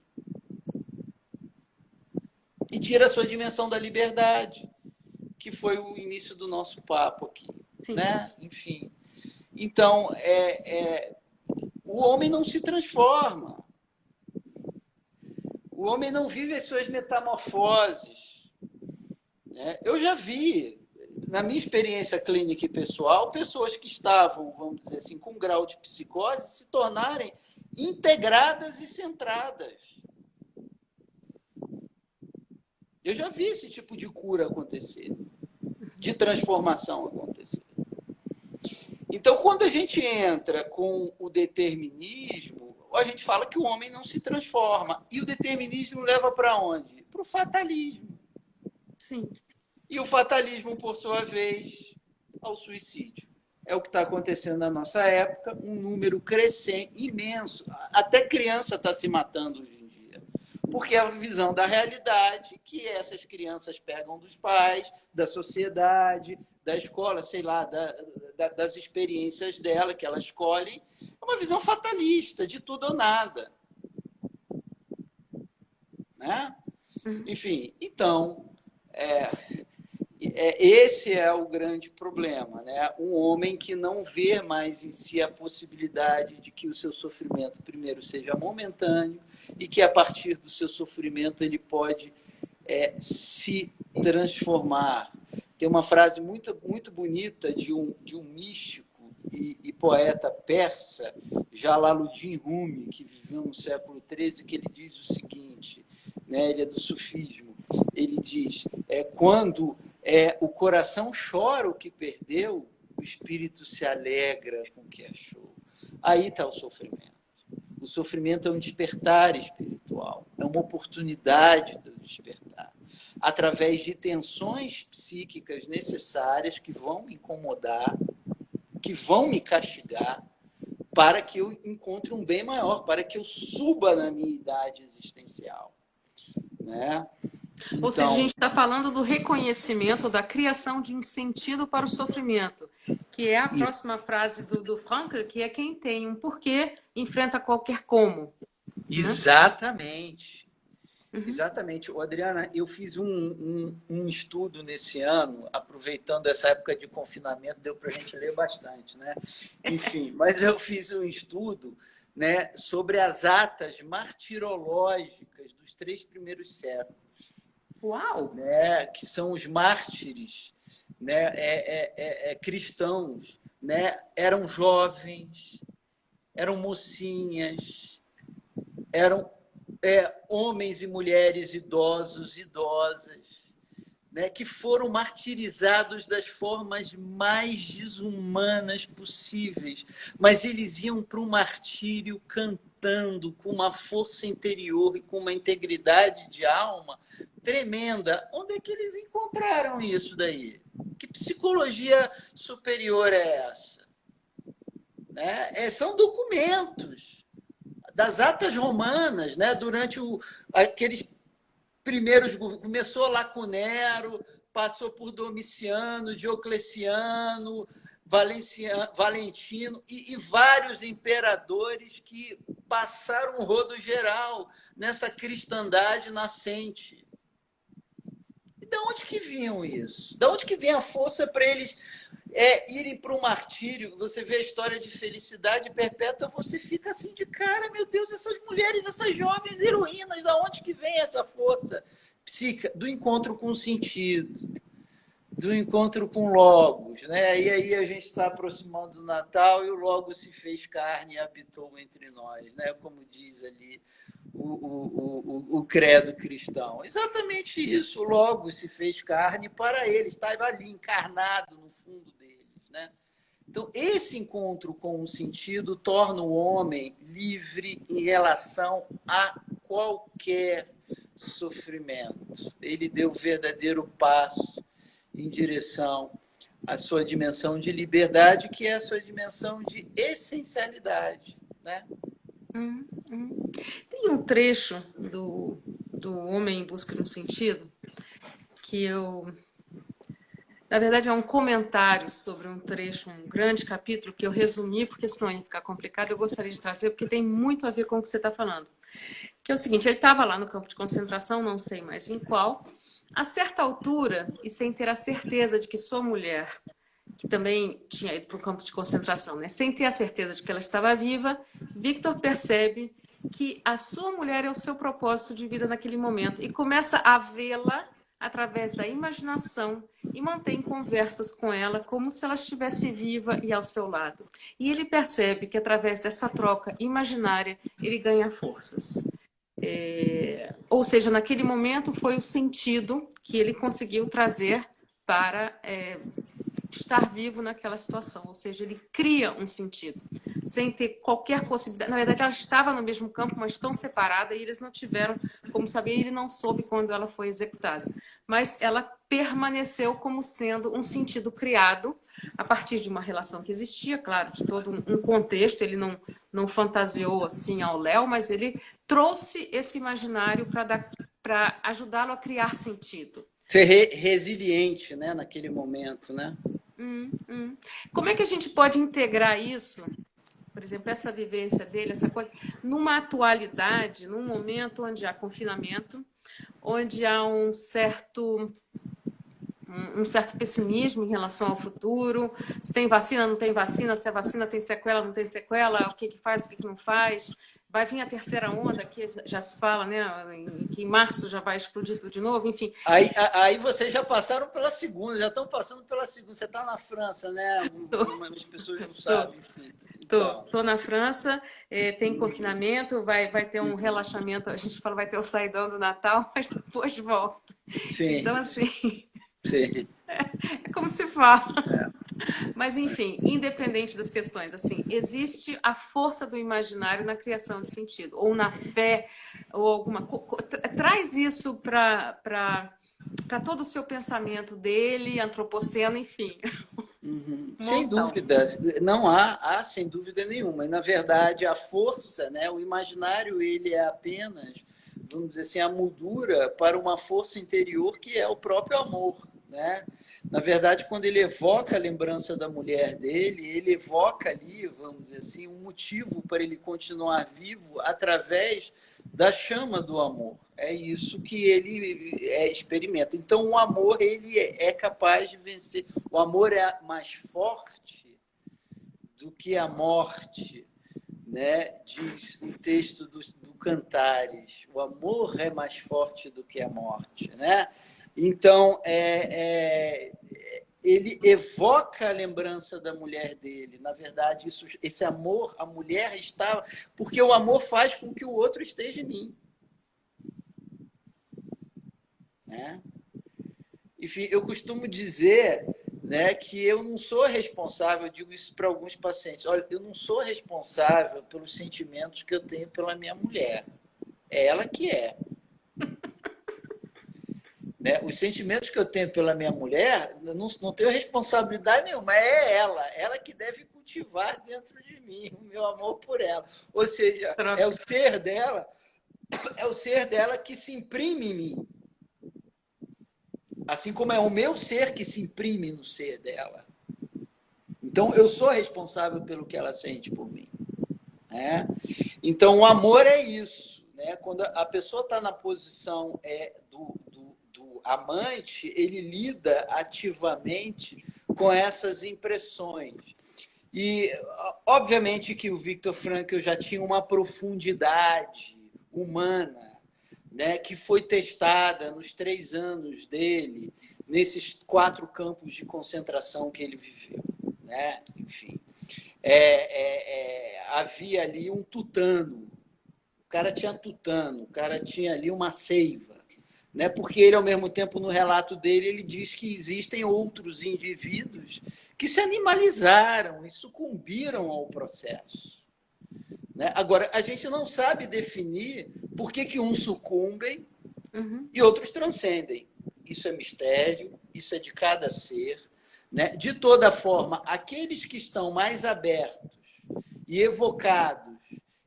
e tira a sua dimensão da liberdade, que foi o início do nosso papo aqui,
Sim.
né? Enfim. Então, o homem não se transforma. O homem não vive as suas metamorfoses. Né? Eu já vi, na minha experiência clínica e pessoal, pessoas que estavam, vamos dizer assim, com grau de psicose se tornarem integradas e centradas. Eu já vi esse tipo de cura acontecer, de transformação acontecer. Então, quando a gente entra com o determinismo, a gente fala que o homem não se transforma. E o determinismo leva para onde? Para o fatalismo.
Sim.
E o fatalismo, por sua vez, ao suicídio. É o que está acontecendo na nossa época, um número crescente, imenso. Até criança está se matando hoje em dia. Porque é a visão da realidade que essas crianças pegam dos pais, da sociedade, da escola, sei lá, das experiências dela, que ela escolhe. É uma visão fatalista, de tudo ou nada. Né? Enfim, então, esse é o grande problema, né? Um homem que não vê mais em si a possibilidade de que o seu sofrimento, primeiro, seja momentâneo e que, a partir do seu sofrimento, ele pode se transformar. Tem uma frase muito, muito bonita de um místico e poeta persa, Jalaluddin Rumi, que viveu no século XIII, que ele diz o seguinte, né? Ele é do sufismo, ele diz, quando o coração chora o que perdeu, o espírito se alegra com o que achou. Aí está o sofrimento. O sofrimento é um despertar espiritual, é uma oportunidade do despertar, através de tensões psíquicas necessárias que vão me incomodar, que vão me castigar, para que eu encontre um bem maior, para que eu suba na minha idade existencial. Né? Então,
ou seja, a gente está falando do reconhecimento, da criação de um sentido para o sofrimento, que é a próxima frase do Frankl, que é quem tem um porquê enfrenta qualquer como.
Exatamente. Né? Exatamente. Adriana, eu fiz um estudo nesse ano, aproveitando essa época de confinamento, deu para a gente ler bastante, né? Enfim, mas eu fiz um estudo, né, sobre as atas martirológicas dos 3 primeiros séculos.
Uau!
Né, que são os mártires, né, cristãos, né, eram jovens, eram mocinhas, eram homens e mulheres idosos, idosas, né, que foram martirizados das formas mais desumanas possíveis, mas eles iam para o martírio cantando com uma força interior e com uma integridade de alma tremenda. Onde é que eles encontraram isso daí? Que psicologia superior é essa? Né? São documentos das atas romanas, né? Durante aqueles primeiros governos. Começou lá com Nero, passou por Domiciano, Diocleciano, Valentino e vários imperadores que passaram um rodo geral nessa cristandade nascente. E de onde que vinham isso? De onde que vem a força para eles irem para o martírio? Você vê a história de felicidade perpétua, você fica assim de cara, meu Deus, essas mulheres, essas jovens heroínas, de onde que vem essa força psíquica? Do encontro com o sentido, do encontro com o Logos, né? E aí a gente está aproximando do Natal e o Logos se fez carne e habitou entre nós, né? Como diz ali o credo cristão. Exatamente isso, o Logos se fez carne para eles, estava ali encarnado no fundo deles, né? Então, esse encontro com o sentido torna o homem livre em relação a qualquer sofrimento. Ele deu o verdadeiro passo em direção à sua dimensão de liberdade, que é a sua dimensão de essencialidade, né?
Tem um trecho do Homem em Busca de um Sentido que eu... Na verdade, é um comentário sobre um trecho, um grande capítulo, que eu resumi, porque senão ia ficar complicado. Eu gostaria de trazer, porque tem muito a ver com o que você está falando. Que é o seguinte, ele estava lá no campo de concentração, não sei mais em qual, a certa altura, e sem ter a certeza de que sua mulher, que também tinha ido para o campo de concentração, né? Sem ter a certeza de que ela estava viva, Victor percebe que a sua mulher é o seu propósito de vida naquele momento e começa a vê-la através da imaginação e mantém conversas com ela como se ela estivesse viva e ao seu lado. E ele percebe que através dessa troca imaginária ele ganha forças. Ou seja, naquele momento foi o sentido que ele conseguiu trazer para estar vivo naquela situação, ou seja, ele cria um sentido, sem ter qualquer possibilidade. Na verdade, ela estava no mesmo campo, mas tão separada, e eles não tiveram como saber, ele não soube quando ela foi executada. Mas ela permaneceu como sendo um sentido criado a partir de uma relação que existia, claro, de todo um contexto, ele não fantasiou assim ao léu, mas ele trouxe esse imaginário para ajudá-lo a criar sentido.
Ser resiliente, né, naquele momento, né?
Como é que a gente pode integrar isso, por exemplo, essa vivência dele, essa coisa, numa atualidade, num momento onde há confinamento, onde há um certo pessimismo em relação ao futuro, se tem vacina, não tem vacina, se a vacina tem sequela, não tem sequela, o que faz, o que não faz. Vai vir a terceira onda, que já se fala, né, que em março já vai explodir tudo de novo, enfim.
Aí vocês já passaram pela segunda, já estão passando pela segunda. Você está na França, né? As pessoas não sabem, enfim.
Tô na França, tem confinamento, vai ter um relaxamento, a gente fala vai ter o saidão do Natal, mas depois volta.
Sim.
Então, assim,
sim.
É como se fala. Mas, enfim, independente das questões, assim, existe a força do imaginário na criação de sentido, ou na fé, ou alguma coisa. Traz isso para todo o seu pensamento dele, antropoceno, enfim.
Sem dúvida, não há sem dúvida nenhuma. E, na verdade, a força, né, o imaginário, ele é apenas, vamos dizer assim, a moldura para uma força interior que é o próprio amor. Né? Na verdade, quando ele evoca a lembrança da mulher dele, ele evoca ali, vamos dizer assim, um motivo para ele continuar vivo através da chama do amor. É isso que ele experimenta. Então, o amor ele é capaz de vencer. O amor é mais forte do que a morte, né? Diz o texto do Cantares. O amor é mais forte do que a morte, né? Então, ele evoca a lembrança da mulher dele. Na verdade, esse amor, a mulher está... Porque o amor faz com que o outro esteja em mim. Né? Enfim, eu costumo dizer, né, que eu não sou responsável, eu digo isso para alguns pacientes, olha, eu não sou responsável pelos sentimentos que eu tenho pela minha mulher. É ela que é. Né? Os sentimentos que eu tenho pela minha mulher, eu não tenho responsabilidade nenhuma, é ela que deve cultivar dentro de mim o meu amor por ela. Ou seja, é o ser dela que se imprime em mim. Assim como é o meu ser que se imprime no ser dela. Então, eu sou responsável pelo que ela sente por mim. Né? Então, o amor é isso. Né? Quando a pessoa está na posição do amante, ele lida ativamente com essas impressões. E, obviamente, que o Viktor Frankl já tinha uma profundidade humana, né, que foi testada nos 3 anos dele, nesses 4 campos de concentração que ele viveu. Né? Enfim, havia ali um tutano. O cara tinha tutano, o cara tinha ali uma seiva. Né? Porque ele, ao mesmo tempo, no relato dele, ele diz que existem outros indivíduos que se animalizaram e sucumbiram ao processo. Né? Agora, a gente não sabe definir por que uns sucumbem e outros transcendem. Isso é mistério, isso é de cada ser. Né? De toda forma, aqueles que estão mais abertos e evocados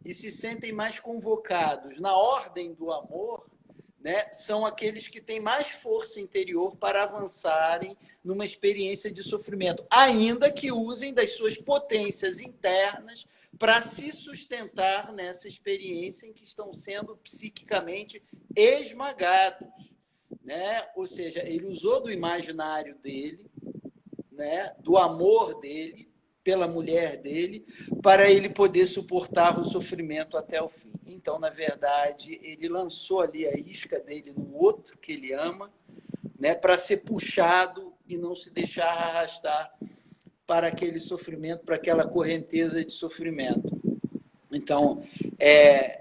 e se sentem mais convocados na ordem do amor, né, são aqueles que têm mais força interior para avançarem numa experiência de sofrimento, ainda que usem das suas potências internas para se sustentar nessa experiência em que estão sendo psiquicamente esmagados, né? Ou seja, ele usou do imaginário dele, né, do amor dele pela mulher dele, para ele poder suportar o sofrimento até o fim. Então, na verdade, ele lançou ali a isca dele no outro que ele ama, né, para ser puxado e não se deixar arrastar para aquele sofrimento, para aquela correnteza de sofrimento. Então,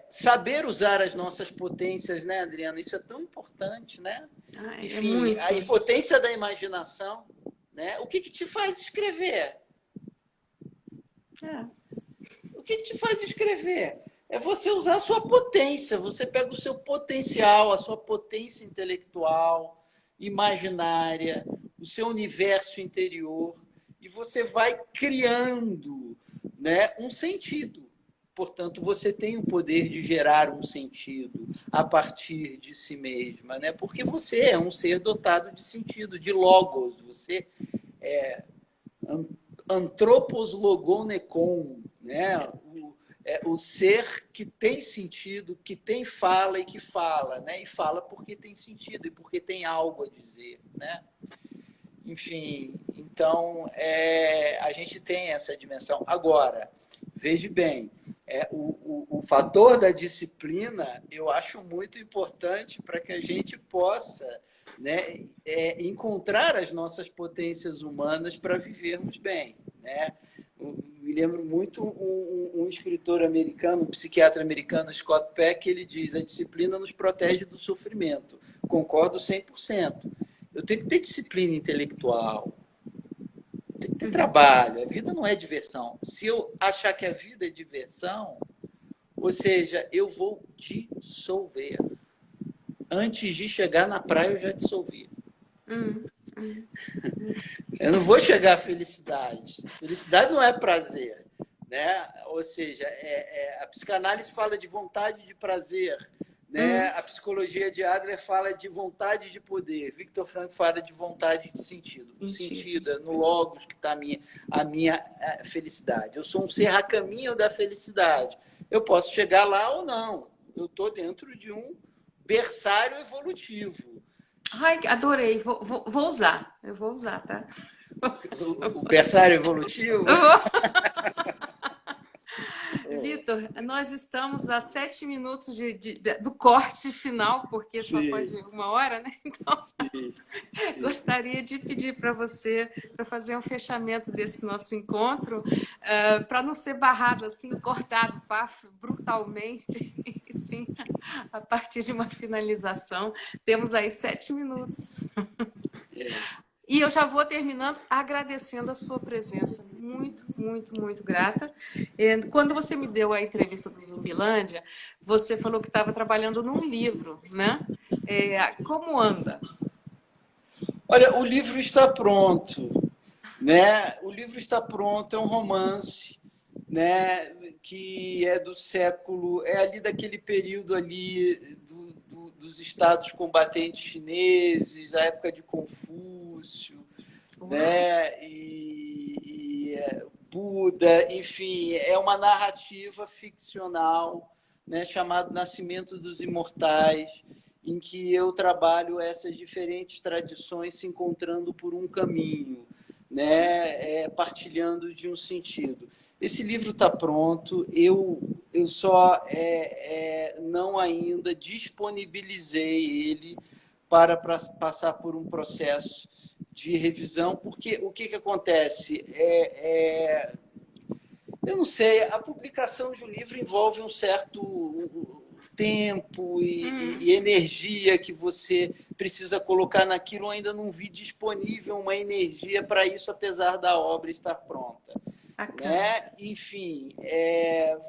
saber usar as nossas potências, né, Adriana? Isso é tão importante, né? Enfim, a impotência da imaginação, né? O que te faz escrever? O que te faz escrever? É você usar a sua potência. Você pega o seu potencial, a sua potência intelectual, imaginária, o seu universo interior, e você vai criando, né, um sentido. Portanto, você tem o poder de gerar um sentido a partir de si mesma, né? Porque você é um ser dotado de sentido, de logos. Você é anthropos logonekon, né? O ser que tem sentido, que tem fala e que fala, né? E fala porque tem sentido e porque tem algo a dizer, né? Enfim, então a gente tem essa dimensão. Agora, veja bem, o fator da disciplina eu acho muito importante para que a gente possa, né, encontrar as nossas potências humanas para vivermos bem, né? Me lembro muito um escritor americano, um psiquiatra americano, Scott Peck, ele diz: a disciplina nos protege do sofrimento. Concordo 100%. Eu tenho que ter disciplina intelectual, tem que ter trabalho. A vida não é diversão. Se eu achar que a vida é diversão, ou seja, eu vou dissolver. Antes de chegar na praia, eu já dissolvi. Eu não vou chegar à felicidade. Felicidade não é prazer, né? Ou seja, a psicanálise fala de vontade de prazer, né? A psicologia de Adler fala de vontade de poder. Viktor Frankl fala de vontade de sentido. O sentido é no logos que está a minha felicidade. Eu sou um ser a caminho da felicidade. Eu posso chegar lá ou não. Eu estou dentro de um berçário evolutivo.
Ai, adorei. Vou usar. Eu vou usar, tá?
O berçário evolutivo?
Vitor, nós estamos a 7 minutos do corte final, porque só pode 1 hora, né? Então, gostaria de pedir para você, para fazer um fechamento desse nosso encontro, para não ser barrado assim, cortado, brutalmente, sim, a partir de uma finalização. Temos aí 7 minutos. E eu já vou terminando agradecendo a sua presença. Muito, muito, muito grata. Quando você me deu a entrevista do Zumbilândia, você falou que estava trabalhando num livro, né? Como anda?
Olha, o livro está pronto, né? O livro está pronto, é um romance, né? Que é do século, é ali daquele período ali dos estados combatentes chineses, a época de Confúcio, né? E Buda, enfim, é uma narrativa ficcional, né? Chamada Nascimento dos Imortais, em que eu trabalho essas diferentes tradições se encontrando por um caminho, né? Partilhando de um sentido. Esse livro está pronto, eu só não ainda disponibilizei ele para passar por um processo de revisão, porque o que acontece? Eu não sei, a publicação de um livro envolve um certo tempo e energia que você precisa colocar naquilo. Eu ainda não vi disponível uma energia para isso, apesar da obra estar pronta. Né? Enfim,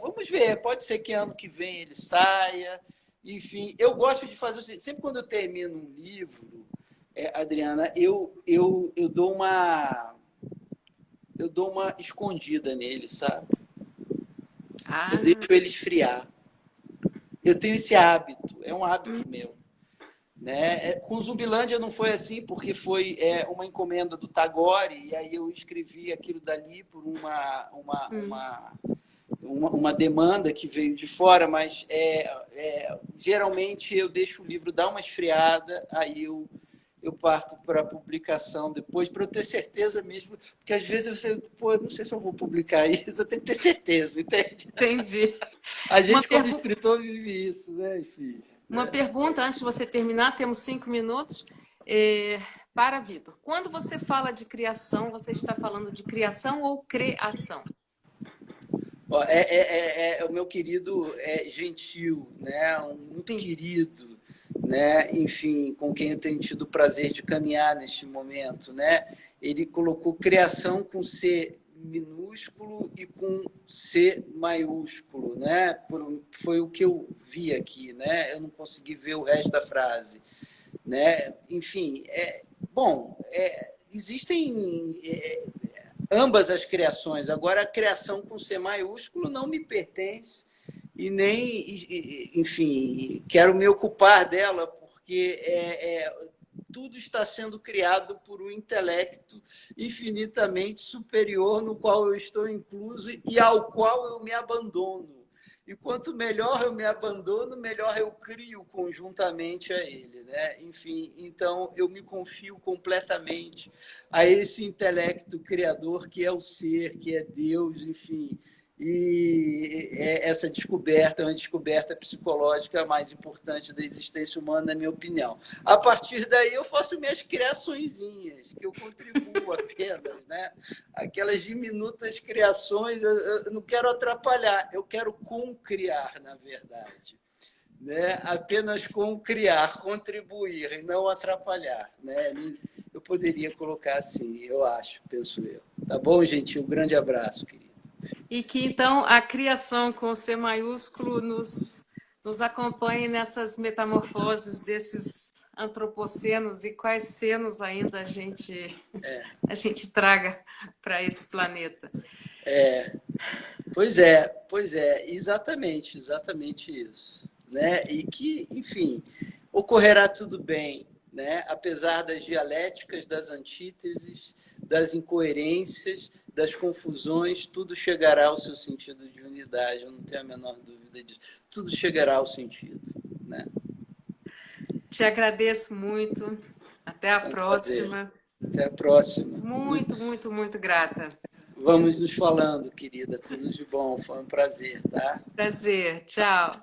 vamos ver, pode ser que ano que vem ele saia. Enfim, eu gosto de fazer sempre quando eu termino um livro, Adriana, eu dou uma escondida nele, sabe? Eu deixo ele esfriar. Eu tenho esse hábito, é um hábito meu. né? Com Zumbilândia não foi assim, porque foi uma encomenda do Tagore, e aí eu escrevi aquilo dali por
Hum.
uma demanda que veio de fora, mas geralmente eu deixo o livro dar uma esfriada, aí eu parto para a publicação depois, para eu ter certeza mesmo, porque às vezes você, pô, não sei se eu vou publicar isso, eu tenho que ter certeza, entende?
Entendi.
A
Uma,
gente, como
pergu
escritor, vive isso, né, enfim.
uma pergunta antes de você terminar, temos 5 minutos. É, para Vitor, quando você fala de criação, você está falando de criação ou criação?
Ó, o meu querido gentil, né? Muito
Sim.
querido, né? Enfim, com quem eu tenho tido o prazer de caminhar neste momento, né? Ele colocou criação com C minúsculo e com C maiúsculo, né? Foi o que eu vi aqui, né? Eu não consegui ver o resto da frase, né? Enfim, bom, existem ambas as criações. Agora, a criação com C maiúsculo não me pertence e nem, enfim, quero me ocupar dela, porque tudo está sendo criado por um intelecto infinitamente superior no qual eu estou incluso e ao qual eu me abandono. E quanto melhor eu me abandono, melhor eu crio conjuntamente a ele, né? Enfim, então eu me confio completamente a esse intelecto criador que é o ser, que é Deus, enfim. E essa descoberta é uma descoberta psicológica mais importante da existência humana, na minha opinião. A partir daí, eu faço minhas criaçõezinhas, que eu contribuo apenas, né? Aquelas diminutas criações, eu não quero atrapalhar, eu quero concriar, na verdade. Né? Apenas concriar, contribuir e não atrapalhar. Né? Eu poderia colocar assim, eu acho, penso eu. Tá bom, gente? Um grande abraço, querido.
E que então a criação com C maiúsculo nos acompanhe nessas metamorfoses desses antropocenos e quais cenos ainda a gente traga para esse planeta.
Pois é, exatamente isso. Né? E que, enfim, ocorrerá tudo bem, né? Apesar das dialéticas, das antíteses, das incoerências, das confusões, tudo chegará ao seu sentido de unidade, eu não tenho a menor dúvida disso. Tudo chegará ao sentido. Né?
Te agradeço muito. Até a
Foi um prazer.
próxima.
Até a próxima.
Muito, muito, muito grata.
Vamos nos falando, querida. Tudo de bom. Foi um prazer, tá?
Prazer. Tchau.